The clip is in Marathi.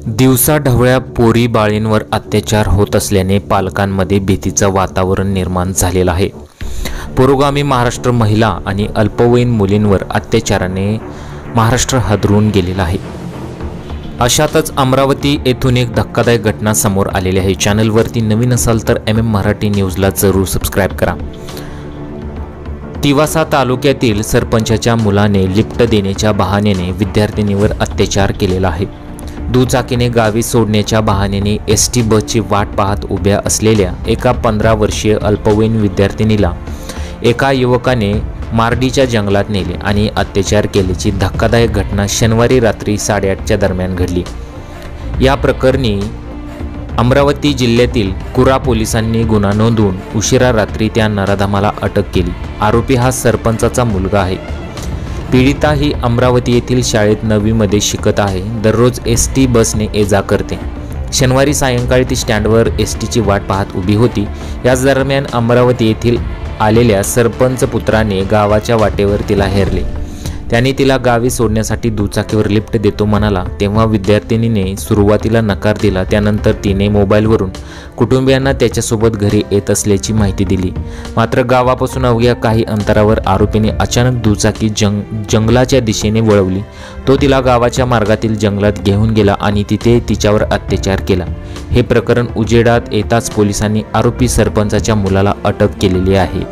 दिवसाढवळ्या पोरी बाळींवर अत्याचार होत असल्याने पालकांमध्ये भीतीचं वातावरण निर्माण झालेलं आहे। पुरोगामी महाराष्ट्र महिला आणि अल्पवयीन मुलींवर अत्याचाराने महाराष्ट्र हादरून गेलेला आहे। अशातच अमरावती येथून एक धक्कादायक घटना समोर आलेली आहे। चॅनलवरती नवीन असाल तर मराठी न्यूजला जरूर सबस्क्राइब करा। तिवासा तालुक्यातील सरपंचाच्या मुलाने लिफ्ट देण्याच्या बहाण्याने विद्यार्थिनीवर अत्याचार केलेला आहे। दुचाकीने गावी सोडण्याच्या बहाण्याने एसटी बसची वाट पाहत उभ्या असलेल्या एका 15 वर्षीय अल्पवयीन विद्यार्थिनीला एका युवकाने मार्डीच्या जंगलात नेले आणि अत्याचार केल्याची धक्कादायक घटना शनिवारी रात्री 8:30च्या दरम्यान घडली। या प्रकरणी अमरावती जिल्ह्यातील कुरा पोलिसांनी गुन्हा नोंदवून उशिरा रात्री त्या नराधमाला अटक केली। आरोपी हा सरपंचाचा मुलगा आहे। पीडिता ही अमरावती येथील शाळेत 9वी मध्ये शिकत आहे। दररोज एसटी बसने ये-जा करते। शनिवारी सायंकाळी ती स्टँडवर एसटीची वाट पाहत उभी होती। याच दरम्यान अमरावती येथील आलेल्या सरपंच पुत्राने गावाच्या वाटेवर तिला हेरले। त्याने तिला गावी सोडण्यासाठी दुचाकीवर लिफ्ट देतो म्हणाला, तेव्हा विद्यार्थिनीने सुरुवातीला नकार दिला। त्यानंतर तिने मोबाईलवरून कुटुंबियांना त्याच्यासोबत घरी येत असल्याची माहिती दिली। मात्र गावापासून अवघ्या काही अंतरावर आरोपीने अचानक दुचाकी जंगलाच्या दिशेने वळवली। तो तिला गावाच्या मार्गातील जंगलात घेऊन गेला आणि तिथे तिच्यावर अत्याचार केला। हे प्रकरण उजेडात येताच पोलिसांनी आरोपी सरपंचाच्या मुलाला अटक केलेली आहे।